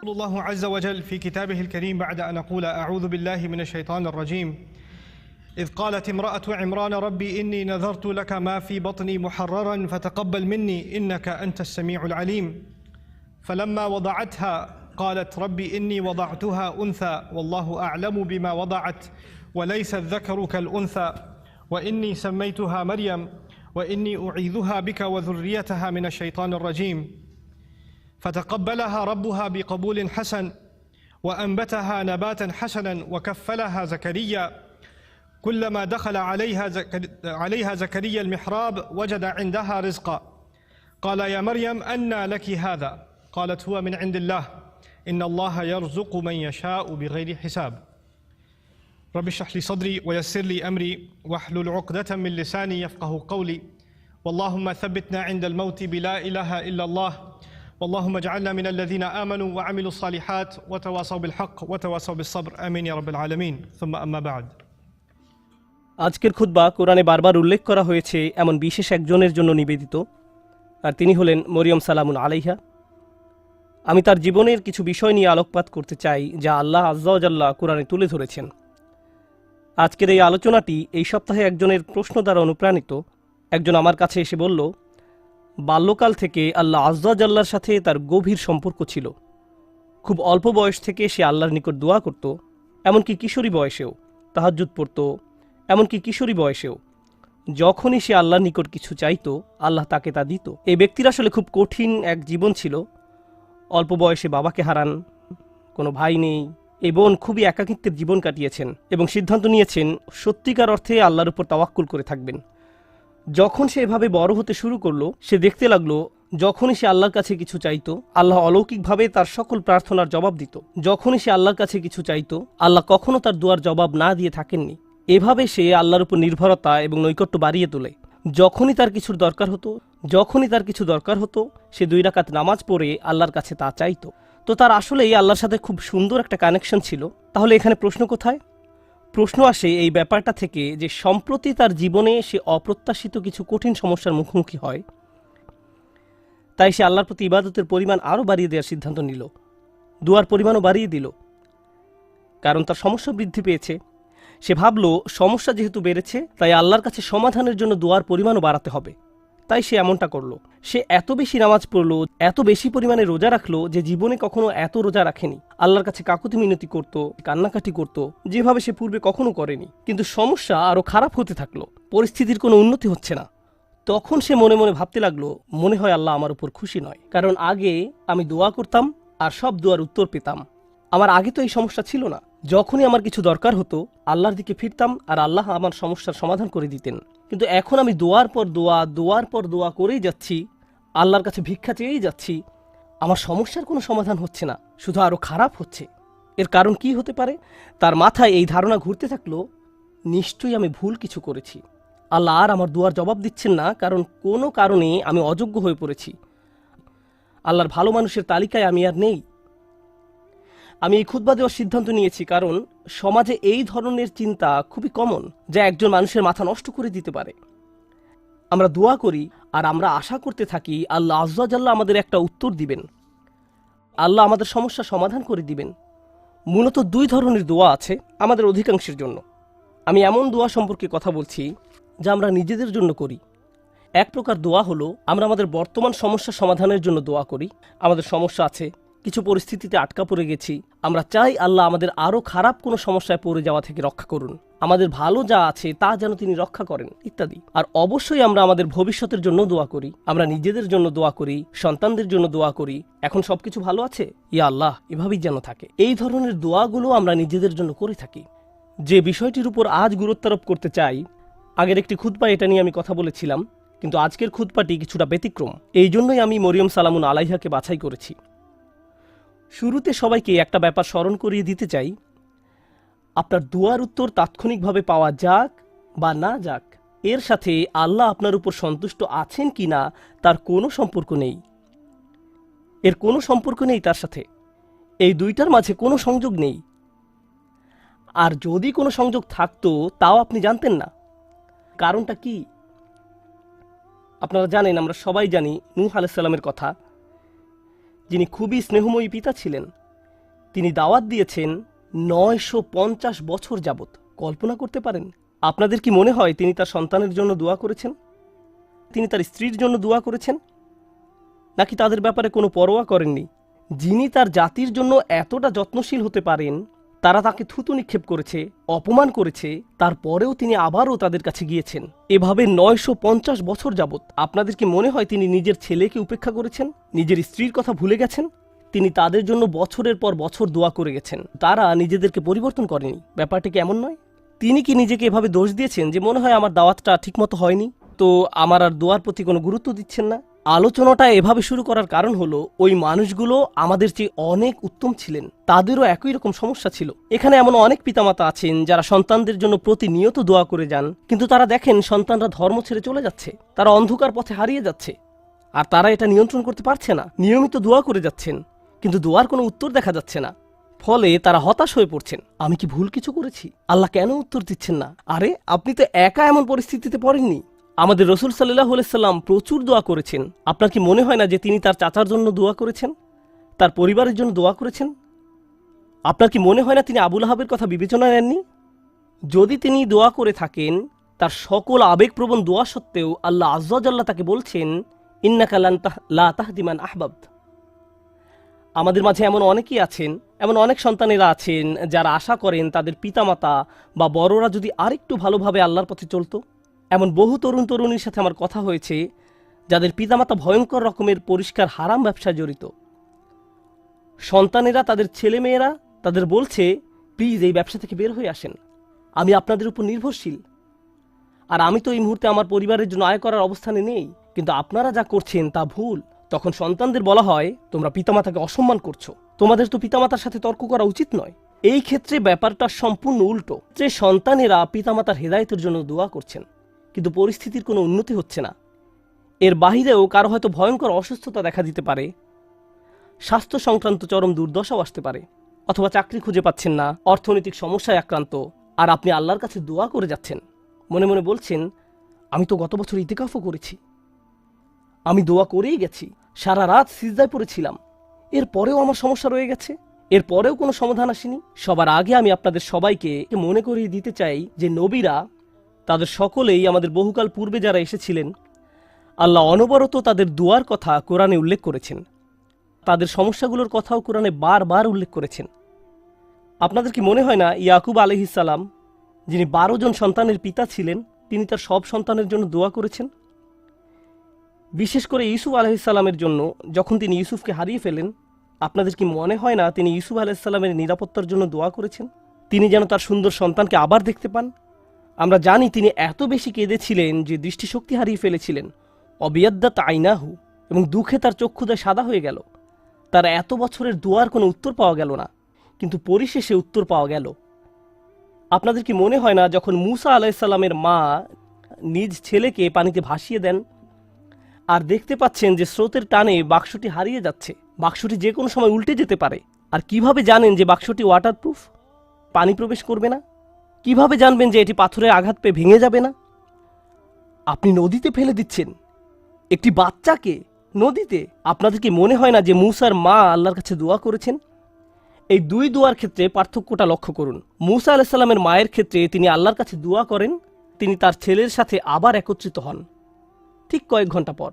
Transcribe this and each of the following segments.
يقول الله عز وجل في كتابه الكريم بعد أن أقول أعوذ بالله من الشيطان الرجيم إذ قالت امرأة عمران ربي إني نذرت لك ما في بطني محررا فتقبل مني إنك أنت السميع العليم فلما وضعتها قالت ربي إني وضعتها أنثى والله أعلم بما وضعت وليس الذكر كالأنثى وإني سميتها مريم وإني أعيذها بك وذريتها من الشيطان الرجيم فتقبلها ربها بقبول حسن وأنبتها نباتا حسنا وكفلها زكريا كلما دخل عليها زكريا المحراب وجد عندها رزقا قال يا مريم أنى لك هذا قالت هو من عند الله إن الله يرزق من يشاء بغير حساب رب اشرح لي صدري ويسر لي أمري واحلل عقدة من لساني يفقه قولي واللهم ثبتنا عند الموت بلا إله إلا الله واللهم اجعلنا من الذين آمنوا وعملوا الصالحات وتواصوا بالحق وتواصوا بالصبر آمين يا رب العالمين ثم أما بعد আজকের খুতবা কোরআনে বারবার উল্লেখ করা হয়েছে এমন বিশেষ একজনের জন্য নিবেদিত, আর তিনি হলেন মরিয়ম সালামুন আলাইহা। আমি তার জীবনের কিছু বিষয় নিয়ে আলোকপাত করতে চাই যা আল্লাহ আজ্জা ওয়া জাল্লা কোরআনে তুলে ধরেছেন। আজকের এই আলোচনাটি এই সপ্তাহে একজনের প্রশ্ন দ্বারা অনুপ্রাণিত। একজন আমার কাছে এসে বলল, বাল্যকাল থেকে আল্লাহ আজ্জা ওয়া জাল্লার সাথে তার গভীর সম্পর্ক ছিল। খুব অল্প বয়স থেকে সে আল্লাহর নিকট দোয়া করত, এমনকি কিশোরী বয়সেও তাহাজ্জুদ পড়ত। এমনকি কিশোরী বয়সেও যখনই সে আল্লাহর নিকট কিছু চাইতো আল্লাহ তাকে তা দিত। এই ব্যক্তির আসলে খুব কঠিন এক জীবন ছিল। অল্প বয়সে বাবাকে হারান, কোনো ভাই নেই, এই বোন খুবই একাকিত্বের জীবন কাটিয়েছেন এবং সিদ্ধান্ত নিয়েছেন সত্যিকার অর্থে আল্লাহর উপর তাওয়াক্কুল করে থাকবেন। যখন সে এভাবে বড় হতে শুরু করলো, সে দেখতে লাগলো যখনই সে আল্লাহর কাছে কিছু চাইতো আল্লাহ অলৌকিকভাবে তার সকল প্রার্থনার জবাব দিত। যখনই সে আল্লাহর কাছে কিছু চাইতো আল্লাহ কখনো তার দোয়ার জবাব না দিয়ে থাকেননি। এভাবে সে আল্লাহর উপর নির্ভরতা এবং নৈকট্য বাড়িয়ে তোলে। যখনই তার কিছু দরকার হতো সে 2 রাকাত নামাজ পড়ে আল্লাহর কাছে তা চাইতো। তো তার আসলেই আল্লাহর সাথে খুব সুন্দর একটা কানেকশন ছিল। তাহলে এখানে প্রশ্ন কোথায়? প্রশ্ন আসে এই ব্যাপারটা থেকে যে সম্প্রতি তার জীবনে সে অপ্রত্যাশিত কিছু কঠিন সমস্যার মুখোমুখি হয়। তাই সে আল্লাহর প্রতি ইবাদতের পরিমাণ আরও বাড়িয়ে দেওয়ার সিদ্ধান্ত নিল, দোয়ার পরিমাণও বাড়িয়ে দিল, কারণ তার সমস্যা বৃদ্ধি পেয়েছে। সে ভাবল সমস্যা যেহেতু বেড়েছে তাই আল্লাহর কাছে সমাধানের জন্য দোয়ার পরিমাণও বাড়াতে হবে। তাই সে এমনটা করলো। সে এত বেশি নামাজ পড়লো, এত বেশি পরিমাণে রোজা রাখলো যে জীবনে কখনো এত রোজা রাখেনি। আল্লাহর কাছে কাকুতি মিনতি করত, কান্নাকাটি করত, যেভাবে সে পূর্বে কখনো করেনি। কিন্তু সমস্যা আরও খারাপ হতে থাকলো, পরিস্থিতির কোনো উন্নতি হচ্ছে না। তখন সে মনে মনে ভাবতে লাগলো, মনে হয় আল্লাহ আমার উপর খুশি নয়, কারণ আগে আমি দোয়া করতাম আর সব দোয়ার উত্তর পেতাম। আমার আগে তো এই সমস্যা ছিল না। যখনই আমার কিছু দরকার হতো আল্লাহর দিকে ফিরতাম আর আল্লাহ আমার সমস্যার সমাধান করে দিতেন। কিন্তু এখন আমি দোয়ার পর দোয়া করেই যাচ্ছি, আল্লাহর কাছে ভিক্ষা চেয়েই যাচ্ছি, আমার সমস্যার কোনো সমাধান হচ্ছে না, শুধু আরও খারাপ হচ্ছে। এর কারণ কি হতে পারে? তার মাথায় এই ধারণা ঘুরতে থাকলো, নিশ্চয়ই আমি ভুল কিছু করেছি। আল্লাহ আর আমার দোয়ার জবাব দিচ্ছেন না, কারণ কোনো কারণে আমি অযোগ্য হয়ে পড়েছি। আল্লাহর ভালো মানুষের তালিকায় আমি আর নেই। আমি এই খুতবা দেওয়ার সিদ্ধান্ত নিয়েছি কারণ সমাজে এই ধরনের চিন্তা খুবই কমন, যা একজন মানুষের মাথা নষ্ট করে দিতে পারে। আমরা দোয়া করি আর আমরা আশা করতে থাকি আল্লাহ আজ্জা ওয়া জাল্লা আমাদের একটা উত্তর দিবেন, আল্লাহ আমাদের সমস্যা সমাধান করে দিবেন। মূলত 2 ধরনের দোয়া আছে আমাদের অধিকাংশের জন্য। আমি এমন দোয়া সম্পর্কে কথা বলছি যা আমরা নিজেদের জন্য করি। এক প্রকার দোয়া হলো আমরা আমাদের বর্তমান সমস্যা সমাধানের জন্য দোয়া করি। আমাদের সমস্যা আছে, কিছু পরিস্থিতিতে আটকা পড়ে গেছি, আমরা চাই আল্লাহ আমাদের আরও খারাপ কোনো সমস্যায় পড়ে যাওয়া থেকে রক্ষা করুন, আমাদের ভালো যা আছে তা যেন তিনি রক্ষা করেন ইত্যাদি। আর অবশ্যই আমরা আমাদের ভবিষ্যতের জন্য দোয়া করি, আমরা নিজেদের জন্য দোয়া করি, সন্তানদের জন্য দোয়া করি, এখন সবকিছু ভালো আছে, ইয়া আল্লাহ এভাবেই যেন থাকে। এই ধরনের দোয়াগুলো আমরা নিজেদের জন্য করে থাকি। যে বিষয়টির উপর আজ গুরুত্বারোপ করতে চাই, আগের একটি খুতবা এটা নিয়ে আমি কথা বলেছিলাম, কিন্তু আজকের খুতবাটি কিছুটা ব্যতিক্রম। এই জন্যই আমি মরিয়ম সালামুন আলাইহাকে বাছাই করেছি। শুরুতে সবাইকে একটা ব্যাপার স্মরণ করিয়ে দিতে চাই, আপনার দোয়ার উত্তর তাৎক্ষণিকভাবে পাওয়া যাক বা না যাক, এর সাথে আল্লাহ আপনার উপর সন্তুষ্ট আছেন কি না তার কোনো সম্পর্ক নেই। এর কোনো সম্পর্ক নেই তার সাথে। এই দুইটার মাঝে কোনো সংযোগ নেই। আর যদি কোনো সংযোগ থাকতো তাও আপনি জানতেন না। কারণটা কি? আপনারা জানেন, আমরা সবাই জানি নূহ আলাইহিস সালামের কথা, যিনি খুবই স্নেহময়ী পিতা ছিলেন। তিনি দাওয়াত দিয়েছেন 950 বছর যাবত। কল্পনা করতে পারেন? আপনাদের কি মনে হয় তিনি তার সন্তানের জন্য দোয়া করেছেন? তিনি তার স্ত্রীর জন্য দোয়া করেছেন? নাকি তাদের ব্যাপারে কোনো পরোয়া করেননি? যিনি তার জাতির জন্য এতটা যত্নশীল হতে পারেন, তারা তাকে থুতু নিক্ষেপ করেছে, অপমান করেছে, তারপরেও তিনি আবারও তাদের কাছে গিয়েছেন। এভাবে 950 বছর যাবত। আপনাদের কি মনে হয় তিনি নিজের ছেলেকে উপেক্ষা করেছেন? নিজের স্ত্রীর কথা ভুলে গেছেন? তিনি তাদের জন্য বছরের পর বছর দোয়া করে গেছেন। তারা নিজেদেরকে পরিবর্তন করেনি। ব্যাপারটা কি এমন নয়? তিনি কি নিজেকে এভাবে দোষ দিয়েছেন যে মনে হয় আমার দাওয়াতটা ঠিকমতো হয়নি, তো আমার আর দোয়ার প্রতি কোনো গুরুত্ব দিচ্ছেন না? আলোচনাটা এভাবে শুরু করার কারণ হলো, ওই মানুষগুলো আমাদের চেয়ে অনেক উত্তম ছিলেন, তাদেরও একই রকম সমস্যা ছিল। এখানে এমন অনেক পিতামাতা আছেন যারা সন্তানদের জন্য প্রতিনিয়ত দোয়া করে যান, কিন্তু তারা দেখেন সন্তানরা ধর্ম ছেড়ে চলে যাচ্ছে, তারা অন্ধকার পথে হারিয়ে যাচ্ছে, আর তারা এটা নিয়ন্ত্রণ করতে পারছে না। নিয়মিত দোয়া করে যাচ্ছেন, কিন্তু দোয়ার কোনো উত্তর দেখা যাচ্ছে না। ফলে তারা হতাশ হয়ে পড়ছেন। আমি কি ভুল কিছু করেছি? আল্লাহ কেন উত্তর দিচ্ছেন না? আরে আপনি তো একা এমন পরিস্থিতিতে পড়েননি। আমাদের রসুল সাল্লাল্লাহু আলাইহি সাল্লাম প্রচুর দোয়া করেছেন। আপনার কি মনে হয় না যে তিনি তার চাচার জন্য দোয়া করেছেন, তার পরিবারের জন্য দোয়া করেছেন? আপনার কি মনে হয় না তিনি আবু লাহাবের কথা বিবেচনায় নেননি? যদি তিনি দোয়া করে থাকেন, তার সকল আবেগপ্রবণ দোয়া সত্ত্বেও আল্লাহ আযজা ওয়া জাল্লা তাকে বলছেন, ইন্নাকা লা তাহদি মান আহবাবত। আমাদের মাঝে এমন অনেকেই আছেন, এমন অনেক সন্তানেরা আছেন যারা আশা করেন তাদের পিতামাতা বা বড়রা যদি আরেকটু ভালোভাবে আল্লাহর পথে চলতো। এমন বহু তরুণ তরুণীর সাথে আমার কথা হয়েছে যাদের পিতামাতা ভয়ঙ্কর রকমের পরিষ্কার হারাম ব্যবসায় জড়িত। সন্তানেরা, তাদের ছেলেমেয়েরা তাদের বলছে, প্লিজ এই ব্যবসা থেকে বের হয়ে আসেন, আমি আপনাদের উপর নির্ভরশীল, আর আমি তো এই মুহূর্তে আমার পরিবারের জন্য আয় করার অবস্থানে নেই, কিন্তু আপনারা যা করছেন তা ভুল। তখন সন্তানদের বলা হয়, তোমরা পিতামাতাকে অসম্মান করছো, তোমাদের তো পিতামাতার সাথে তর্ক করা উচিত নয়। এই ক্ষেত্রে ব্যাপারটা সম্পূর্ণ উল্টো, যে সন্তানেরা পিতামাতার হেদায়েতের জন্য দোয়া করছেন, কিন্তু পরিস্থিতির কোনো উন্নতি হচ্ছে না। এর বাহিরেও কারো হয়তো ভয়ঙ্কর অসুস্থতা দেখা দিতে পারে, স্বাস্থ্য সংক্রান্ত চরম দুর্দশাও আসতে পারে, অথবা চাকরি খুঁজে পাচ্ছেন না, অর্থনৈতিক সমস্যায় আক্রান্ত, আর আপনি আল্লাহর কাছে দোয়া করে যাচ্ছেন, মনে মনে বলছেন, আমি তো গত বছর ইতিকাফও করেছি, আমি দোয়া করেই গেছি, সারা রাত সিজদায় পড়েছিলাম, এরপরেও আমার সমস্যা রয়ে গেছে, এরপরেও কোনো সমাধান আসেনি। সবার আগে আমি আপনাদের সবাইকে মনে করিয়ে দিতে চাই যে নবীরা, তাদের সকলেই, আমাদের বহুকাল পূর্বে যারা এসেছিলেন, আল্লাহ অনবরত তাদের দোয়ার কথা কোরআনে উল্লেখ করেছেন, তাদের সমস্যাগুলোর কথাও কোরআনে বারবার উল্লেখ করেছেন। আপনাদের কি মনে হয় না ইয়াকুব আলাইহিস সালাম, যিনি 12 জন সন্তানের পিতা ছিলেন, তিনি তার সব সন্তানের জন্য দোয়া করেছেন? বিশেষ করে ইউসুফ আলাইহিস সালামের জন্য, যখন তিনি ইউসুফকে হারিয়ে ফেলেন, আপনাদের কি মনে হয় না তিনি ইউসুফ আলাইহিস সালামের নিরাপত্তার জন্য দোয়া করেছেন, তিনি যেন তার সুন্দর সন্তানকে আবার দেখতে পান? আমরা জানি তিনি এত বেশি কেঁদেছিলেন যে দৃষ্টিশক্তি হারিয়ে ফেলেছিলেন, অবিয়াদ্দাত আইনাহু, এবং দুঃখে তার চক্ষুদয় সাদা হয়ে গেল। তার এত বছরের দোয়ার কোনো উত্তর পাওয়া গেল না, কিন্তু পরিশেষে উত্তর পাওয়া গেল। আপনাদের কি মনে হয় না যখন মূসা আলাইহিস সালামের মা নিজ ছেলেকে পানিতে ভাসিয়ে দেন, আর দেখতে পাচ্ছেন যে স্রোতের টানে বাক্সটি হারিয়ে যাচ্ছে, বাক্সটি যে কোনো সময় উল্টে যেতে পারে, আর কিভাবে জানেন যে বাক্সটি ওয়াটারপ্রুফ, পানি প্রবেশ করবে না? কিভাবে জানবেন যে এটি পাথরের আঘাত পেয়ে ভেঙে যাবে না? আপনি নদীতে ফেলে দিচ্ছেন একটি বাচ্চাকে, নদীতে। আপনাদের কি মনে হয় না যে মূসার মা আল্লাহর কাছে দোয়া করেছেন? এই দুই দোয়ার ক্ষেত্রে পার্থক্যটা লক্ষ্য করুন। মূসা আলাইহিস সালামের মায়ের ক্ষেত্রে তিনি আল্লাহর কাছে দোয়া করেন, তিনি তার ছেলের সাথে আবার একত্রিত হন ঠিক কয়েক ঘন্টা পর।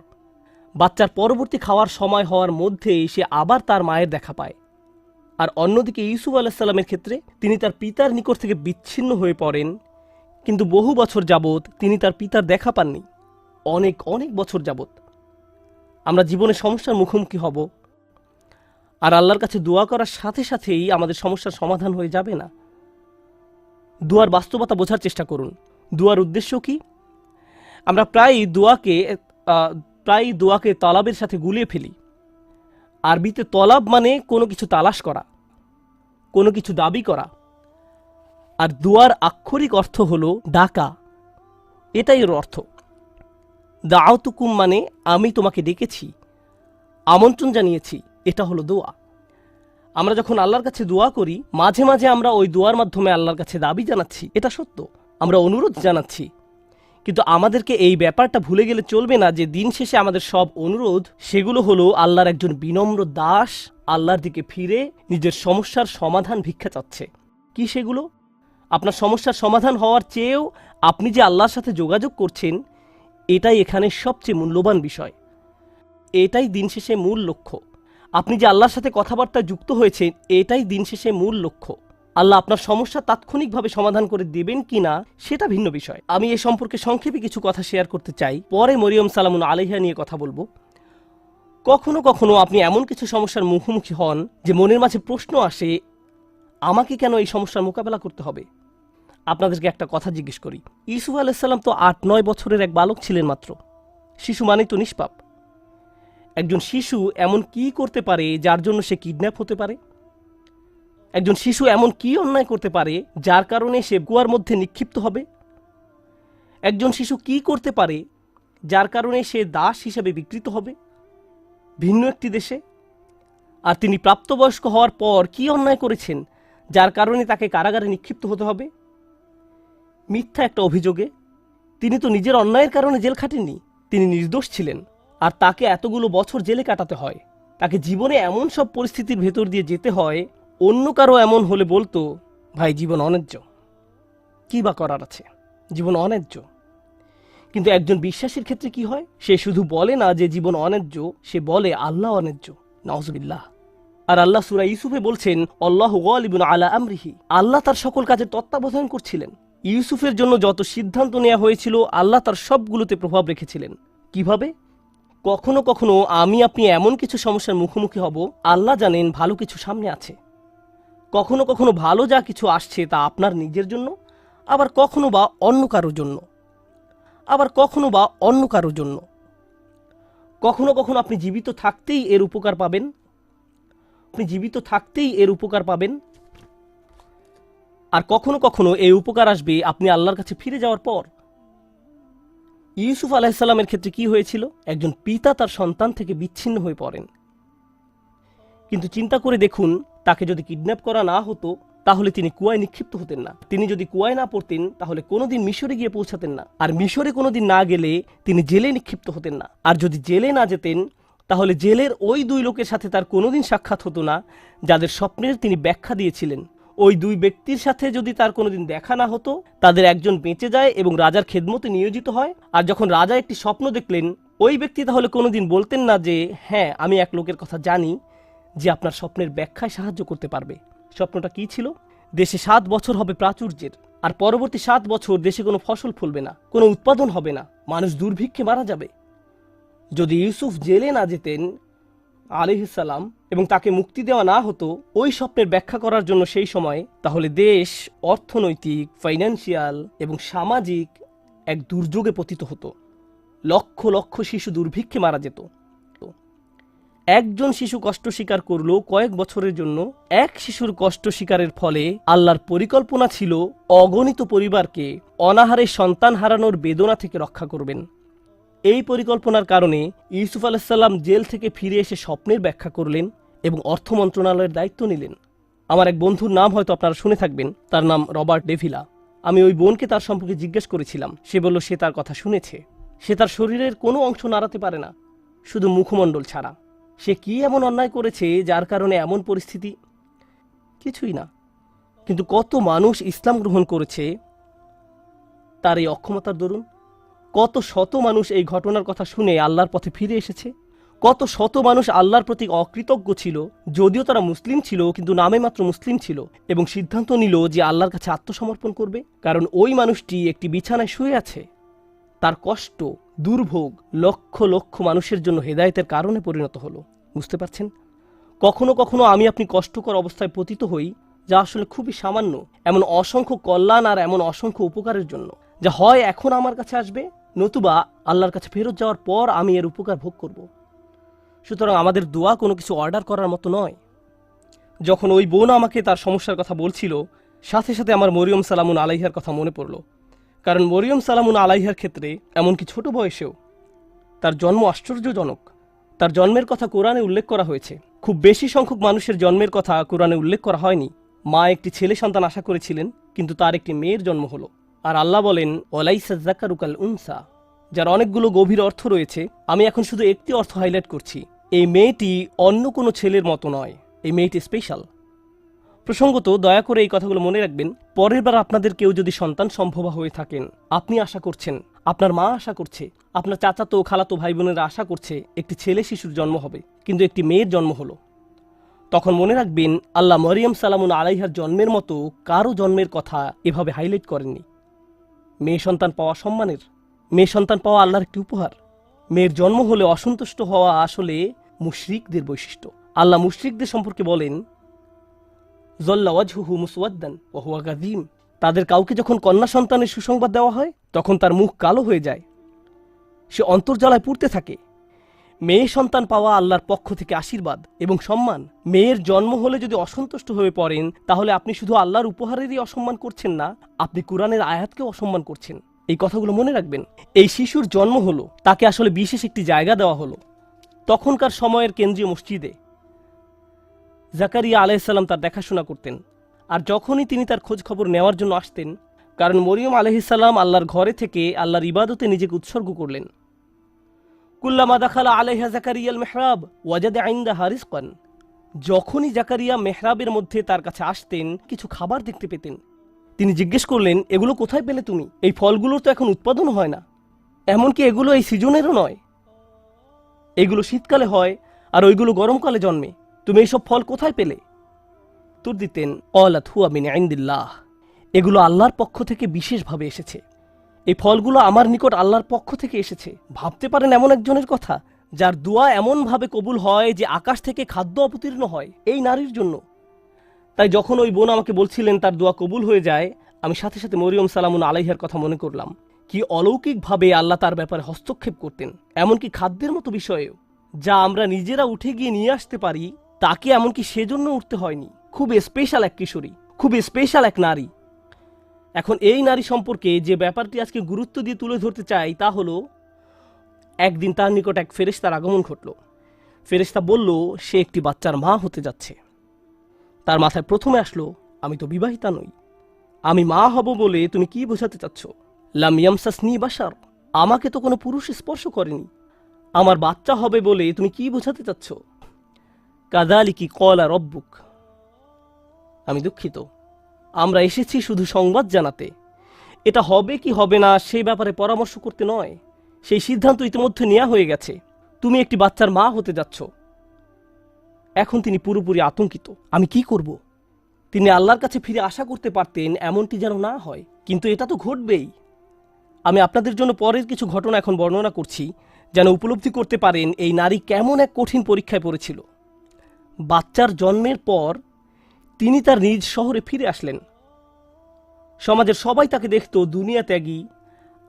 বাচ্চার পরবর্তী খাওয়ার সময় হওয়ার মধ্যেই সে আবার তার মায়ের দেখা পায়। আর অন্যদিকে ইউসুফ আলাইহিস সালামের ক্ষেত্রে তিনি তার পিতার নিকট থেকে বিচ্ছিন্ন হয়ে পড়েন, কিন্তু বহু বছর যাবৎ তিনি তার পিতার দেখা পাননি, অনেক অনেক বছর যাবৎ। আমরা জীবনে সমস্যার মুখোমুখি হব, আর আল্লাহর কাছে দোয়া করার সাথে সাথেই আমাদের সমস্যার সমাধান হয়ে যাবে না। দোয়ার বাস্তবতা বোঝার চেষ্টা করুন। দোয়ার উদ্দেশ্য কি? আমরা প্রায় দোয়াকে তলাবের সাথে গুলিয়ে ফেলি। আরবিতে তলাব মানে কোনো কিছু তালাশ করা, কোনো কিছু দাবি করা, আর দোয়ার আক্ষরিক অর্থ হলো ডাকা, এটাই এর অর্থ। দাআতুকুম মানে আমি তোমাকে ডেকেছি, আমন্ত্রণ জানিয়েছি, এটা হলো দোয়া। আমরা যখন আল্লাহর কাছে দোয়া করি, মাঝে মাঝে আমরা ওই দোয়ার মাধ্যমে আল্লাহর কাছে দাবি জানাচ্ছি, এটা সত্য, আমরা অনুরোধ জানাচ্ছি, কিন্তু আমাদেরকে এই ব্যাপারটা ভুলে গেলে চলবে না যে দিন শেষে আমাদের সব অনুরোধ, সেগুলো হলো আল্লাহর একজন বিনম্র দাস আল্লাহর দিকে ফিরে নিজের সমস্যার সমাধান ভিক্ষা চাচ্ছে। কি সেগুলো? আপনার সমস্যার সমাধান হওয়ার চেয়েও আপনি যে আল্লাহর সাথে যোগাযোগ করছেন, এটাই এখানে সবচেয়ে মূল্যবান বিষয়। এটাই দিন শেষে মূল লক্ষ্য। আপনি যে আল্লাহর সাথে কথাবার্তায় যুক্ত হয়েছেন, এটাই দিন শেষে মূল লক্ষ্য। আল্লাহ আপনার সমস্যা তাৎক্ষণিকভাবে সমাধান করে দেবেন কিনা সেটা ভিন্ন বিষয়। আমি এ সম্পর্কে সংক্ষেপে কিছু কথা শেয়ার করতে চাই, পরে মরিয়ম সালামুন আলাইহা নিয়ে কথা বলবো। কখনো কখনো আপনি এমন কিছু সমস্যার মুখোমুখি হন যে মনের মাঝে প্রশ্ন আসে, আমাকে কেন এই সমস্যার মোকাবেলা করতে হবে? আপনাদেরকে একটা কথা জিজ্ঞেস করি, ইউসুফ আলাইসাল্লাম তো 8-9 বছরের এক বালক ছিলেন মাত্র। শিশু মানেই তো নিষ্পাপ। একজন শিশু এমন কি করতে পারে যার জন্য সে কিডন্যাপ হতে পারে? একজন শিশু এমন কি অন্যায় করতে পারে যার কারণে সে কুয়ার মধ্যে নিক্ষিপ্ত হবে? একজন শিশু কি করতে পারে যার কারণে সে দাস হিসেবে বিকৃত হবে ভিন্ন একটি দেশে? আর তিনি প্রাপ্তবয়স্ক হওয়ার পর কি অন্যায় করেছেন যার কারণে তাকে কারাগারে নিক্ষিপ্ত হতে হবে মিথ্যা একটা অভিযোগে? তিনি তো নিজের অন্যায়ের কারণে জেল খাটেননি, তিনি নির্দোষ ছিলেন, আর তাকে এতগুলো বছর জেলে কাটাতে হয়। তাকে জীবনে এমন সব পরিস্থিতির ভেতর দিয়ে যেতে হয়, অন্য কারো এমন হলে বলতো, ভাই জীবন অন্যায্য, কি বা করার আছে, জীবন অন্যায্য। কিন্তু একজন বিশ্বাসীর ক্ষেত্রে কি হয়? সে শুধু বলে না যে জীবন অন্যায্য, সে বলে আল্লাহ অন্যায্য। নাউজুবিল্লাহ। আর আল্লাহ সূরা ইউসুফে বলছেন, আল্লাহু গালিবুন আলা আমরিহি, আল্লাহ তার সকল কাজের তত্ত্বাবধান করছিলেন। ইউসুফের জন্য যত সিদ্ধান্ত নেওয়া হয়েছিল আল্লাহ তার সবগুলোতে প্রভাব রেখেছিলেন। কিভাবে? কখনো কখনো আমি আপনি এমন কিছু সমস্যার মুখোমুখি হব, আল্লাহ জানেন ভালো কিছু সামনে আছে। কখনো কখনো ভালো যা কিছু আসছে তা আপনার নিজের জন্য, আবার কখনো বা অন্য কারোর জন্য, আবার কখনো বা অন্য কারোর জন্য। কখনো কখনো আপনি জীবিত থাকতেই এর উপকার পাবেন, আপনি জীবিত থাকতেই এর উপকার পাবেন। আর কখনো কখনো এই উপকার আসবে আপনি আল্লাহর কাছে ফিরে যাওয়ার পর। ইউসুফ আলাইহিসসালামের ক্ষেত্রে কি হয়েছিল? একজন পিতা তার সন্তান থেকে বিচ্ছিন্ন হয়ে পড়েন। কিন্তু চিন্তা করে দেখুন, তাকে যদি কিডন্যাপ করা না হতো তাহলে তিনি কুয়ায় নিক্ষিপ্ত হতেন না। তিনি যদি কুয়ায় না পড়তেন তাহলে কোনোদিন মিশরে গিয়ে পৌঁছাতেন না। আর মিশরে কোনোদিন না গেলে তিনি জেলে নিক্ষিপ্ত হতেন না। আর যদি জেলে না যেতেন তাহলে জেলের ওই 2 লোকের সাথে তার কোনোদিন সাক্ষাৎ হতো না যাদের স্বপ্নের তিনি ব্যাখ্যা দিয়েছিলেন। ওই 2 ব্যক্তির সাথে যদি তার কোনোদিন দেখা না হতো, তাদের একজন বেঁচে যায় এবং রাজার খেদমতে নিয়োজিত হয়। আর যখন রাজা একটি স্বপ্ন দেখলেন, ওই ব্যক্তি তাহলে কোনোদিন বলতেন না যে হ্যাঁ, আমি এক লোকের কথা জানি যে আপনার স্বপ্নের ব্যাখ্যায় সাহায্য করতে পারবে। স্বপ্নটা কি ছিল? দেশে 7 বছর হবে প্রাচুর্যের, আর পরবর্তী 7 বছর দেশে কোনো ফসল ফলবে না, কোনো উৎপাদন হবে না, মানুষ দুর্ভিক্ষে মারা যাবে। যদি ইউসুফ জেলে না যেতেন আলাইহিসসালাম এবং তাকে মুক্তি দেওয়া না হতো ওই স্বপ্নের ব্যাখ্যা করার জন্য সেই সময়, তাহলে দেশ অর্থনৈতিক, ফাইন্যান্সিয়াল এবং সামাজিক এক দুর্যোগে পতিত হতো। লক্ষ লক্ষ শিশু দুর্ভিক্ষে মারা যেত। একজন শিশু কষ্ট স্বীকার করলো কয়েক বছরের জন্য। এক শিশুর কষ্ট স্বীকারের ফলে আল্লাহর পরিকল্পনা ছিল অগণিত পরিবারকে অনাহারে সন্তান হারানোর বেদনা থেকে রক্ষা করবেন। এই পরিকল্পনার কারণে ইউসুফ আলাইহিসসালাম জেল থেকে ফিরে এসে স্বপ্নের ব্যাখ্যা করলেন এবং অর্থ মন্ত্রণালয়ের দায়িত্ব নিলেন। আমার এক বন্ধুর নাম হয়তো আপনারা শুনে থাকবেন, তার নাম রবার্ট ডেভিলা। আমি ওই বোনকে তার সম্পর্কে জিজ্ঞেস করেছিলাম। সে বলল সে তার কথা শুনেছে। সে তার শরীরের কোনো অংশ নাড়াতে পারে না, শুধু মুখমণ্ডল ছাড়া। সে কি এমন অন্যায় করেছে যার কারণে এমন পরিস্থিতি? কিছুই না। কিন্তু কত মানুষ ইসলাম গ্রহণ করেছে তার এই অক্ষমতার দরুন। কত শত মানুষ এই ঘটনার কথা শুনে আল্লাহর পথে ফিরে এসেছে। কত শত মানুষ আল্লাহর প্রতি অকৃতজ্ঞ ছিল, যদিও তারা মুসলিম ছিল কিন্তু নামে মাত্র মুসলিম ছিল, এবং সিদ্ধান্ত নিল যে আল্লাহর কাছে আত্মসমর্পণ করবে। কারণ ওই মানুষটি একটি বিছানায় শুয়ে আছে। তার কষ্ট, দুর্ভোগ লক্ষ লক্ষ মানুষের জন্য হেদায়েতের কারণে পরিণত হলো। বুঝতে পারছেন? কখনো কখনো আমি আপনি কষ্টকর অবস্থায় পতিত হই, যা আসলে খুবই সামান্য, এমন অসংখ্য কল্যাণ আর এমন অসংখ্য উপকারের জন্য, যা হয় এখন আমার কাছে আসবে, নতুবা আল্লাহর কাছে ফেরত যাওয়ার পর আমি এর উপকার ভোগ করব। সুতরাং আমাদের দোয়া কোনো কিছু অর্ডার করার মতো নয়। যখন ওই বোন আমাকে তার সমস্যার কথা বলছিল, সাথে সাথে আমার মরিয়ম সালামুন আলাইহার কথা মনে পড়ল। কারণ মরিয়ম সালামুন আলাইহার ক্ষেত্রে এমনকি ছোট বয়সেও তার জন্ম আশ্চর্যজনক। তার জন্মের কথা কোরআনে উল্লেখ করা হয়েছে। খুব বেশি সংখ্যক মানুষের জন্মের কথা কোরআনে উল্লেখ করা হয়নি। মা একটি ছেলে সন্তান আশা করেছিলেন, কিন্তু তার একটি মেয়ের জন্ম হলো। আর আল্লাহ বলেন, ওয়ালাইসা যাকারু কাল উনসা, যার অনেকগুলো গভীর অর্থ রয়েছে। আমি এখন শুধু একটি অর্থ হাইলাইট করছি। এই মেয়েটি অন্য কোনো ছেলের মতো নয়, এই মেয়েটি স্পেশাল। প্রসঙ্গত দয়া করে এই কথাগুলো মনে রাখবেন, পরের বার আপনাদের কেউ যদি সন্তান সম্ভবা হয়ে থাকেন, আপনি আশা করছেন, আপনার মা আশা করছে, আপনার চাচাতো খালাতো ভাই বোনেরা আশা করছে একটি ছেলে শিশুর জন্ম হবে, কিন্তু একটি মেয়ের জন্ম হলো, তখন মনে রাখবেন আল্লাহ মরিয়ম সালামুন আলাইহার জন্মের মতো কারো জন্মের কথা এভাবে হাইলাইট করেননি। মেয়ে সন্তান পাওয়া সম্মানের, মেয়ে সন্তান পাওয়া আল্লাহর একটি উপহার। মেয়ের জন্ম হলে অসন্তুষ্ট হওয়া আসলে মুশরিকদের বৈশিষ্ট্য। আল্লাহ মুশরিকদের সম্পর্কে বলেন, জল্লা ওয়াজহুহু মুসওয়াদ্দান ওয়া হুয়া কাযীম। তাদের কাউকে যখন কন্যা সন্তানের সুসংবাদ দেওয়া হয় তখন তার মুখ কালো হয়ে যায়, সে অন্তর্জ্বালায় পুড়তে থাকে। মেয়ে সন্তান পাওয়া আল্লাহর পক্ষ থেকে আশীর্বাদ এবং সম্মান। মেয়ের জন্ম হলে যদি অসন্তুষ্ট হয়ে পড়েন, তাহলে আপনি শুধু আল্লাহর উপহারেরই অসম্মান করছেন না, আপনি কোরআনের আয়াতকেও অসম্মান করছেন। এই কথাগুলো মনে রাখবেন। এই শিশুর জন্ম হলো, তাকে আসলে বিশেষ একটি জায়গা দেওয়া হলো। তখনকার সময়ের কেন্দ্রীয় মসজিদে জাকারিয়া আলাইহিসসালাম তার দেখাশোনা করতেন, আর যখনই তিনি তার খোঁজ খবর নেওয়ার জন্য আসতেন, কারণ মরিয়ম আলাইহিসসালাম আল্লাহর ঘরে থেকে আল্লাহর ইবাদতে নিজেকে উৎসর্গ করলেন। কুল্লামা দাখালা আলাইহা জাকারিয়াল মেহরাব ওয়াজাদা ইনদাহা রিজকান। যখনই জাকারিয়া মেহরাবের মধ্যে তার কাছে আসতেন, কিছু খাবার দেখতে পেতেন। তিনি জিজ্ঞেস করলেন, এগুলো কোথায় পেলে তুমি? এই ফলগুলোর তো এখন উৎপাদন হয় না, এমনকি এগুলো এই সিজনেরও নয়, এগুলো শীতকালে হয় আর ওইগুলো গরমকালে জন্মে, তুমি এইসব ফল কোথায় পেলে? উত্তর দিতেন, ক্বালাত হুয়া মিন ইনদিল্লাহ, এগুলো আল্লাহর পক্ষ থেকে বিশেষভাবে এসেছে। এই ফলগুলো আমার নিকট আল্লাহর পক্ষ থেকে এসেছে। ভাবতে পারেন এমন একজনের কথা যার দোয়া এমনভাবে কবুল হয় যে আকাশ থেকে খাদ্য অবতীর্ণ হয় এই নারীর জন্য। তাই যখন ওই বোন আমাকে বলছিলেন তার দোয়া কবুল হয়ে যায়, আমি সাথে সাথে মরিয়ম সালামুন আলাইহার কথা মনে করলাম। কি অলৌকিকভাবে আল্লাহ তার ব্যাপারে হস্তক্ষেপ করতেন, এমনকি খাদ্যের মতো বিষয়েও, যা আমরা নিজেরা উঠে গিয়ে নিয়ে আসতে পারি, তাকে এমনকি সেজন্য উঠতে হয়নি। খুব স্পেশাল এক কিশোরী, খুব স্পেশাল এক নারী। এখন এই নারী সম্পর্কে যে ব্যাপারটি আজকে গুরুত্ব দিয়ে তুলে ধরতে চাই তা হলো, একদিন তার নিকট এক ফেরেশতার আগমন ঘটল। ফেরেশতা বলল সে একটি বাচ্চার মা হতে যাচ্ছে। তার মাথায় প্রথমে আসলো, আমি তো বিবাহিতা নই, আমি মা হব বলে তুমি কি বোঝাতে চাচ্ছ? লাম ইয়ামসাসনি বাশার, আমাকে তো কোনো পুরুষ স্পর্শ করেনি, আমার বাচ্চা হবে বলে তুমি কি বোঝাতে চাচ্ছ? কাযালিকি ক্বালা রব্বুক, আমি দুঃখিত, আমরা এসেছি শুধু সংবাদ জানাতে, এটা হবে কি হবে না সেই ব্যাপারে পরামর্শ করতে নয়। সেই সিদ্ধান্ত ইতিমধ্যে নেওয়া হয়ে গেছে, তুমি একটি বাচ্চার মা হতে যাচ্ছ। এখন তিনি পুরোপুরি আতঙ্কিত, আমি কি করব? তিনি আল্লাহর কাছে ফিরে আশা করতে পারতেন এমনটি যেন না হয়, কিন্তু এটা তো ঘটবেই। আমি আপনাদের জন্য পরের কিছু ঘটনা এখন বর্ণনা করছি, যেন উপলব্ধি করতে পারেন এই নারী কেমন এক কঠিন পরীক্ষায় পড়েছিল। বাচ্চার জন্মের পর তিনি তার নিজ শহরে ফিরে আসলেন। সমাজের সবাই তাকে দেখত দুনিয়া ত্যাগী,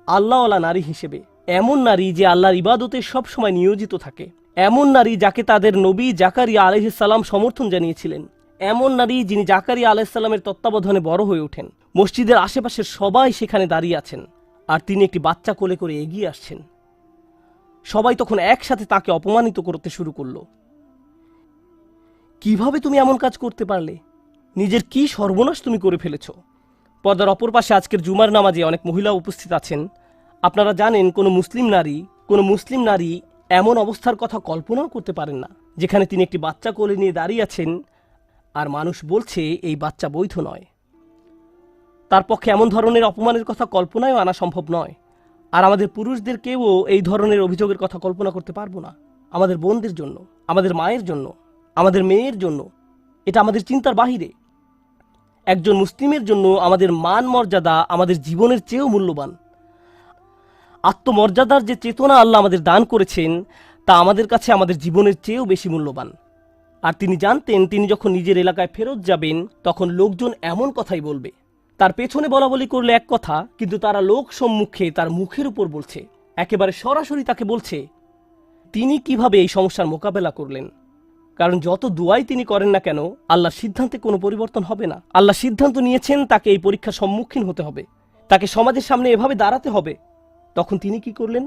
আল্লাহওয়ালা নারী হিসেবে। এমন নারী যে আল্লাহর ইবাদতে সবসময় নিয়োজিত থাকে, এমন নারী যাকে তাদের নবী জাকারিয়া আলাইহিস সালাম সমর্থন জানিয়েছিলেন, এমন নারী যিনি জাকারিয়া আলাইহিস সালামের তত্ত্বাবধানে বড় হয়ে ওঠেন। মসজিদের আশেপাশের সবাই সেখানে দাঁড়িয়ে আছেন, আর তিনি একটি বাচ্চা কোলে করে এগিয়ে আসছেন। সবাই তখন একসাথে তাকে অপমানিত করতে শুরু করলো। কিভাবে তুমি এমন কাজ করতে পারলে? নিজের কি সর্বনাশ তুমি করে ফেলেছ? পর্দার অপর পাশে আজকের জুমার নামাজে অনেক মহিলা উপস্থিত আছেন। আপনারা জানেন কোনো মুসলিম নারী এমন অবস্থার কথা কল্পনাও করতে পারেন না, যেখানে তিনি একটি বাচ্চা কোলে নিয়ে দাঁড়িয়ে আছেন আর মানুষ বলছে এই বাচ্চা বৈধ নয়। তার পক্ষে এমন ধরনের অপমানের কথা কল্পনায়ও আনা সম্ভব নয়। আর আমাদের পুরুষদেরকেও এই ধরনের অভিযোগের কথা কল্পনা করতে পারবো না। আমাদের বোনদের জন্য, আমাদের মায়ের জন্য, আমাদের মেয়ের জন্য এটা আমাদের চিন্তার বাহিরে। একজন মুসলিমের জন্য আমাদের মান মর্যাদা আমাদের জীবনের চেয়েও মূল্যবান। আত্মমর্যাদার যে চেতনা আল্লাহ আমাদের দান করেছেন তা আমাদের কাছে আমাদের জীবনের চেয়েও বেশি মূল্যবান। আর তিনি জানতেন তিনি যখন নিজের এলাকায় ফেরত যাবেন তখন লোকজন এমন কথাই বলবে। তার পেছনে বলাবলি করলে এক কথা, কিন্তু তারা লোক সম্মুখে তার মুখের উপর বলছে, একেবারে সরাসরি তাকে বলছে তিনি কিভাবে এই সমস্যার মোকাবেলা করলেন। কারণ যত দুয়াই তিনি করেন না কেন, আল্লাহর সিদ্ধান্তে কোনো পরিবর্তন হবে না। আল্লাহ সিদ্ধান্ত নিয়েছেন তাকে এই পরীক্ষার সম্মুখীন হতে হবে, তাকে সমাজের সামনে এভাবে দাঁড়াতে হবে। তখন তিনি কি করলেন?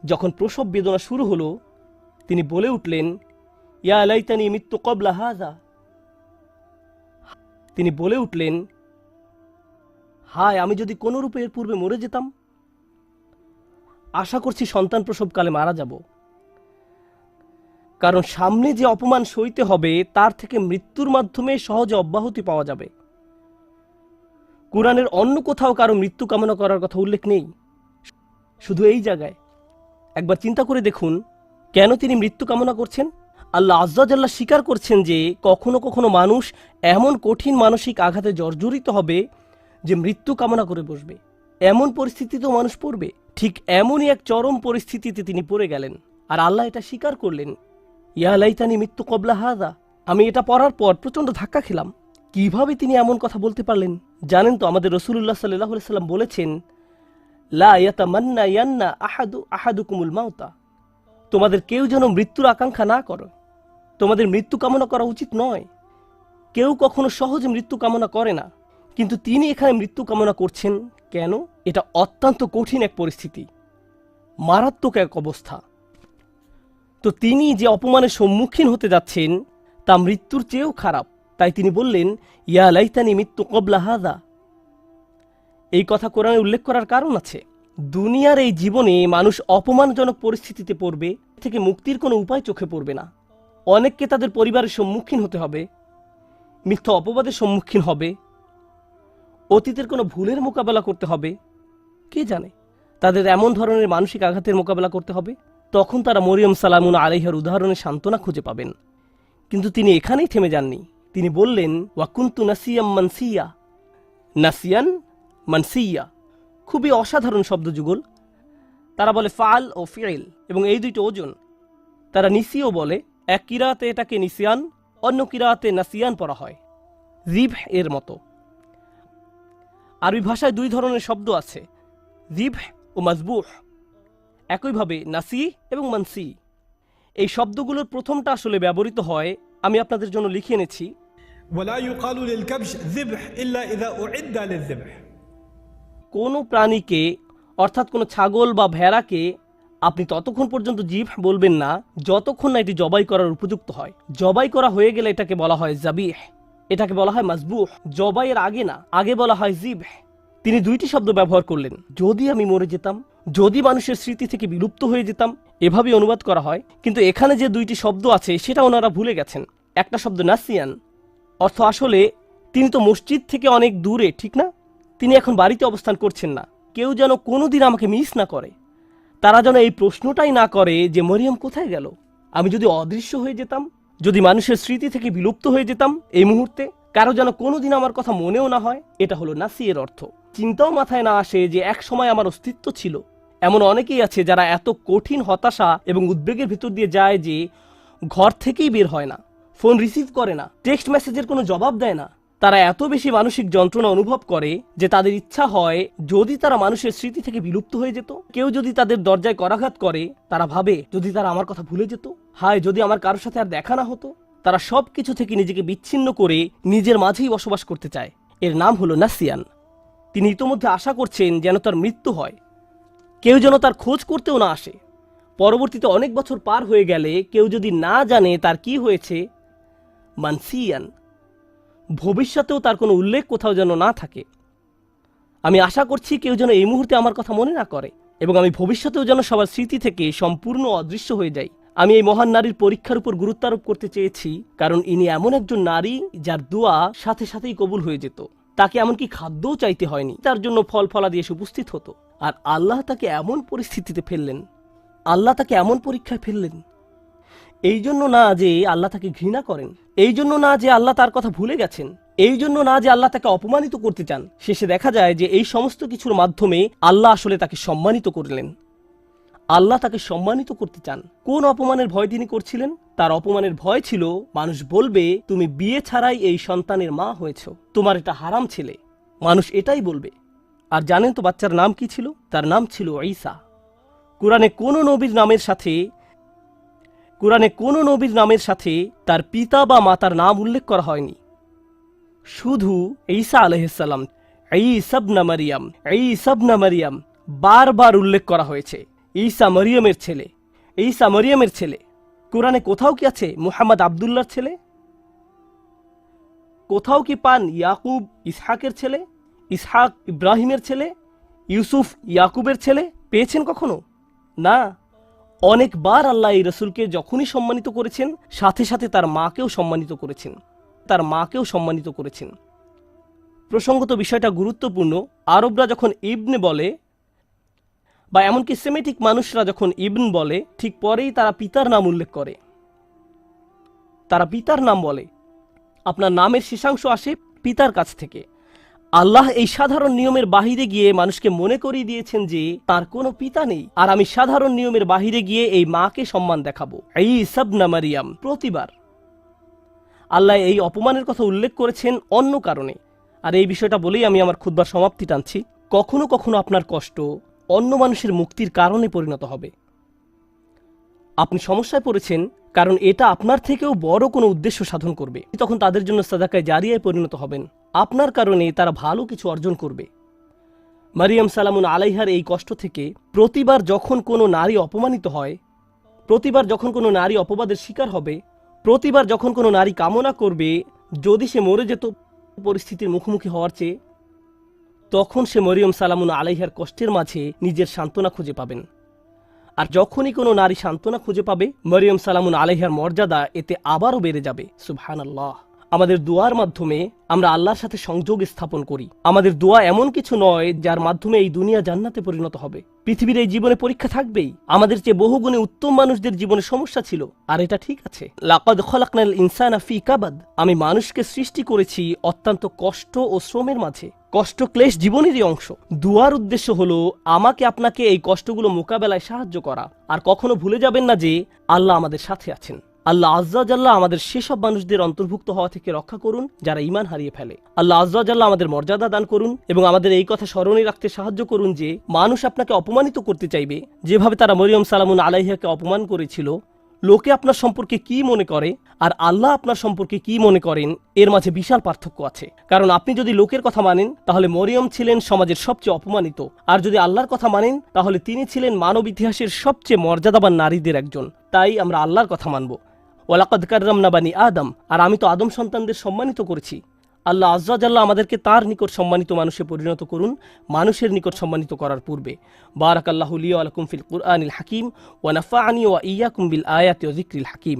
যখন প্রসব বেদনা শুরু হলো, তিনি বলে উঠলেন, ইয়া লাইতানি মিত্তু ক্বাবলা হাযা। তিনি বলে উঠলেন, হায় আমি যদি কোনো রূপে এর পূর্বে মরে যেতাম। আশা করছি সন্তান প্রসবকালে মারা যাব। কারণ সামনে যে অপমান সইতে হবে তার থেকে মৃত্যুর মাধ্যমে সহজে অব্যাহতি পাওয়া যাবে। কুরআনের অন্য কোথাও কারো মৃত্যু কামনা করার কথা উল্লেখ নেই, শুধু এই জায়গায়। একবার চিন্তা করে দেখুন, কেন তিনি মৃত্যু কামনা করছেন? আল্লাহ আজ্জা জাল্লা স্বীকার করছেন যে কখনো কখনো মানুষ এমন কঠিন মানসিক আঘাতে জর্জরিত হবে যে মৃত্যু কামনা করে বসবে। এমন পরিস্থিতিতেও মানুষ পড়বে। ঠিক এমনই এক চরম পরিস্থিতিতে তিনি পড়ে গেলেন, আর আল্লাহ এটা স্বীকার করলেন। ইয়া লাইতানি মিত্তু কবলা হাযা। আমি এটা পড়ার পর প্রচণ্ড ধাক্কা খেলাম। কিভাবে তিনি এমন কথা বলতে পারলেন? জানেন তো, আমাদের রাসূলুল্লাহ সাল্লাল্লাহু আলাইহি সাল্লাম বলেছেন, লা ইয়াতামান্না ইয়ান্না আহাদুকুমুল মাউতা। তোমাদের কেউ যেন মৃত্যুর আকাঙ্ক্ষা না করো। তোমাদের মৃত্যু কামনা করা উচিত নয়। কেউ কখনো সহজে মৃত্যু কামনা করে না, কিন্তু তিনি এখানে মৃত্যু কামনা করছেন কেন? এটা অত্যন্ত কঠিন এক পরিস্থিতি, মারাত্মক এক অবস্থা। তো তিনি যে অপমানের সম্মুখীন হতে যাচ্ছেন তা মৃত্যুর চেয়েও খারাপ। তাই তিনি বললেন, ইয়া লাইতানি মিত্তু কবলা হাযা। এই কথা কোরআনে উল্লেখ করার কারণ আছে। দুনিয়ার এই জীবনে মানুষ অপমানজনক পরিস্থিতিতে পড়বে, থেকে মুক্তির কোনো উপায় চোখে পড়বে না। অনেককে তাদের পরিবারের সম্মুখীন হতে হবে, মিথ্যা অপবাদের সম্মুখীন হবে, অতীতের কোনো ভুলের মোকাবেলা করতে হবে। কে জানে তাদের এমন ধরনের মানসিক আঘাতের মোকাবেলা করতে হবে। তখন তারা মরিয়ম সালামুন আলাইহার উদাহরণে সান্ত্বনা খুঁজে পাবেন। কিন্তু তিনি এখানেই থেমে যাননি। তিনি বললেন, ওয়াকুন্তু নাসিয়াম মানসিয়া। নাসিয়ান মানসিয়া খুবই অসাধারণ শব্দযুগল। তারা বলে ফাল ও ফিল, এবং এই দুইটি ওজন। তারা নিসিও বলে। এক কিরাতে এটাকে নিসিয়ান, অন্য কিরাতে নাসিয়ান পড়া হয়, জিবহ এর মতো। আরবি ভাষায় দুই ধরনের শব্দ আছে, জিবহ ও মাজবুহ। একইভাবে নাসি এবং মানসি, এই শব্দগুলোর প্রথমটা আসলে ব্যবহৃত হয়, আমি আপনাদের জন্য লিখে এনেছি। ولا يقال للكبش ذبح إلا إذا أعد للذبح। কোনো প্রাণীকে, অর্থাৎ কোনো ছাগল বা ভেড়াকে আপনি ততক্ষণ পর্যন্ত জিবহ বলবেন না যতক্ষণ না এটি জবাই করার উপযুক্ত হয়। জবাই করা হয়ে গেলে এটাকে বলা হয় জাবিহ, এটাকে বলা হয় মাজবুহ। জবাইয়ের আগে না, আগে বলা হয় জিবহ। তিনি দুইটি শব্দ ব্যবহার করলেন। যদি আমি মরে যেতাম, যদি মানুষের স্মৃতি থেকে বিলুপ্ত হয়ে যেতাম, এভাবে অনুবাদ করা হয়। কিন্তু এখানে যে দুইটি শব্দ আছে সেটা ওনারা ভুলে গেছেন। একটা শব্দ নাসিয়ান, অর্থ আসলে তিনি তো মসজিদ থেকে অনেক দূরে, ঠিক না? তিনি এখন বাড়িতে অবস্থান করছেন না। কেউ যেন কোনোদিন আমাকে মিস না করে। তারা যেন এই প্রশ্নটাই না করে যে মরিয়ম কোথায় গেল। আমি যদি অদৃশ্য হয়ে যেতাম, যদি মানুষের স্মৃতি থেকে বিলুপ্ত হয়ে যেতাম এই মুহূর্তে, কারো যেন কোনোদিন আমার কথা মনেও না হয়। এটা হলো নাসিয়ের অর্থ। চিন্তাও মাথায় না আসে যে এক সময় আমার অস্তিত্ব ছিল। এমন অনেকেই আছে যারা এত কঠিন হতাশা এবং উদ্বেগের ভিতর দিয়ে যায় যে ঘর থেকেই বের হয় না, ফোন রিসিভ করে না, টেক্সট মেসেজের কোনো জবাব দেয় না। তারা এত বেশি মানসিক যন্ত্রণা অনুভব করে যে তাদের ইচ্ছা হয় যদি তারা মানুষের স্মৃতি থেকে বিলুপ্ত হয়ে যেত। কেউ যদি তাদের দরজায় করাঘাত করে, তারা ভাবে যদি তারা আমার কথা ভুলে যেত, হায় যদি আমার কারোর সাথে আর দেখা না হতো। তারা সব কিছু থেকে নিজেকে বিচ্ছিন্ন করে নিজের মাঝেই বসবাস করতে চায়। এর নাম হলো নাসিয়ান। তিনি ইতোমধ্যে আশা করছেন যেন তার মৃত্যু হয়, কেউ যেন তার খোঁজ করতেও না আসে। পরবর্তীতে অনেক বছর পার হয়ে গেলে কেউ যদি না জানে তার কি হয়েছে, মানসিয়ান, ভবিষ্যতেও তার কোনো উল্লেখ কোথাও যেন না থাকে। আমি আশা করছি কেউ যেন এই মুহূর্তে আমার কথা মনে না করে, এবং আমি ভবিষ্যতেও যেন সবার স্মৃতি থেকে সম্পূর্ণ অদৃশ্য হয়ে যাই। আমি এই মহান নারীর পরীক্ষার উপর গুরুত্ব আরোপ করতে চেয়েছি, কারণ ইনি এমন একজন নারী যার দোয়া সাথে সাথেই কবুল হয়ে যেত। তাকে এমনকি খাদ্যও চাইতে হয়নি, তার জন্য ফল ফলাদি এসে উপস্থিত হতো। আর আল্লাহ তাকে এমন পরিস্থিতিতে ফেললেন, আল্লাহ তাকে এমন পরীক্ষায় ফেললেন। এই জন্য না যে আল্লাহ তাকে ঘৃণা করেন, এই জন্য না যে আল্লাহ তার কথা ভুলে গেছেন, এই জন্য না যে আল্লাহ তাকে অপমানিত করতে চান। শেষে দেখা যায় যে এই সমস্ত কিছুর মাধ্যমে আল্লাহ আসলে তাকে সম্মানিত করলেন। আল্লাহ তাকে সম্মানিত করতে চান। কোন অপমানের ভয় তিনি করছিলেন? তার অপমানের ভয় ছিল মানুষ বলবে তুমি বিয়ে ছাড়াই এই সন্তানের মা হয়েছ, তোমার এটা হারাম ছেলে। মানুষ এটাই বলবে। আর জানেন তো বাচ্চার নাম কি ছিল? তার নাম ছিল ঈসা। কোরআনে কোন নবীর নামের সাথে তার পিতা বা মাতার নাম উল্লেখ করা হয়নি। শুধু ঈসা আলাইহিসসালাম, ঈসা ইবনে মারিয়াম বারবার উল্লেখ করা হয়েছে। ঈসা মরিয়মের ছেলে, ঈসা মরিয়মের ছেলে। কোরআনে কোথাও কি আছে মুহাম্মদ আব্দুল্লাহর ছেলে? কোথাও কি পান ইয়াকুব ইসহাকের ছেলে, ইসহাক ইব্রাহিমের ছেলে, ইউসুফ ইয়াকুবের ছেলে? পেয়েছেন কখনো? না। অনেকবার আল্লাহ এই রসুলকে যখনই সম্মানিত করেছেন, সাথে সাথে তার মাকেও সম্মানিত করেছেন। প্রসঙ্গত বিষয়টা গুরুত্বপূর্ণ। আরবরা যখন ইবনে বলে, বা এমনকি সেমেটিক মানুষরা যখন ইবন বলে, ঠিক পরেই তারা পিতার নাম উল্লেখ করে, তারা পিতার নাম বলে। আপনার নামের শেষাংশ আসে পিতার কাছ থেকে। আল্লাহ এই সাধারণ নিয়মের বাহিরে গিয়ে মানুষকে মনে করিয়ে দিয়েছেন যে তার কোনো পিতা নেই, আর আমি সাধারণ নিয়মের বাহিরে গিয়ে এই মাকে সম্মান দেখাবো। ঈসা ইবনে মারইয়াম। প্রতিবার আল্লাহ এই অপমানের কথা উল্লেখ করেছেন অন্য কারণে। আর এই বিষয়টা বলেই আমি আমার খুতবার সমাপ্তি টানছি। কখনো কখনো আপনার কষ্ট অন্য মানুষের মুক্তির কারণে পরিণত হবে। আপনি সমস্যায় পড়েছেন কারণ এটা আপনার থেকেও বড় কোনো উদ্দেশ্য সাধন করবে, তখন তাদের জন্য সাদাকায়ে জারিয়ায় পরিণত হবেন। আপনার কারণে তারা ভালো কিছু অর্জন করবে। মারিয়াম সালামুন আলাইহার এই কষ্ট থেকে প্রতিবার যখন কোনো নারী অপমানিত হয়, প্রতিবার যখন কোনো নারী অপবাদের শিকার হবে, প্রতিবার যখন কোনো নারী কামনা করবে যদি সে মরে যেত পরিস্থিতির মুখোমুখি হওয়ার চেয়ে, তখন সে মরিয়ম সালামুন আলাইহার কষ্টের মাঝে নিজের সান্ত্বনা খুঁজে পাবেন। আর যখনই কোনো নারী সান্ত্বনা খুঁজে পাবে, মরিয়ম সালামুন আলাইহার মর্যাদা এতে আবারও বেড়ে যাবে। সুবহানাল্লাহ। আমাদের দোয়ার মাধ্যমে আমরা আল্লাহর সাথে সংযোগ স্থাপন করি। আমাদের দোয়া এমন কিছু নয় যার মাধ্যমে এই দুনিয়া জান্নাতে পরিণত হবে। পৃথিবীর এই জীবনে পরীক্ষা থাকবেই। আমাদের চেয়ে বহুগুণে উত্তম মানুষদের জীবনে সমস্যা ছিল, আর এটা ঠিক আছে। লাকাদ খলাকনাল ইনসানা ফি কাবাদ। আমি মানুষকে সৃষ্টি করেছি অত্যন্ত কষ্ট ও শ্রমের মাঝে। কষ্ট ক্লেশ জীবনেরই অংশ। দুয়ার উদ্দেশ্য হলো আমাকে আপনাকে এই কষ্টগুলো মোকাবেলায় সাহায্য করা। আর কখনো ভুলে যাবেন না যে আল্লাহ আমাদের সাথে আছেন। আল্লাহ আজ্জা জাল্লাহ আমাদের সেসব মানুষদের অন্তর্ভুক্ত হওয়া থেকে রক্ষা করুন যারা ঈমান হারিয়ে ফেলে। আল্লাহ আজ্জা জাল্লাহ আমাদের মর্যাদা দান করুন এবং আমাদের এই কথা স্মরণে রাখতে সাহায্য করুন যে মানুষ আপনাকে অপমানিত করতে চাইবে যেভাবে তারা মরিয়ম সালামুন আলাইহাকে অপমান করেছিল। লোকে আপনার সম্পর্কে কি মনে করে আর আল্লাহ আপনার সম্পর্কে কি মনে করেন, এর মাঝে বিশাল পার্থক্য আছে। কারণ আপনি যদি লোকের কথা মানেন তাহলে মরিয়ম ছিলেন সমাজের সবচেয়ে অপমানিত, আর যদি আল্লাহর কথা মানেন তাহলে তিনি ছিলেন মানব ইতিহাসের সবচেয়ে মর্যাদাবান নারীদের একজন। তাই আমরা আল্লাহর কথা মানব। ওয়ালাকাদ কাররামনা বানি আদম। আর আমি তো আদম সন্তানদের সম্মানিত করেছি। আল্লাহ আজ্জা জাল্লাহ আমাদেরকে তার নিকট সম্মানিত মানুষে পরিণত করুন মানুষের নিকট সম্মানিত করার পূর্বে। বারাকাল্লাহু লি ওয়া লাকুম ফিল কুরআনিল হাকিম ওয়া নাফা'আনি ওয়া ইয়্যাকুম বিল আয়াতি ওয়া যিকরিল হাকিম।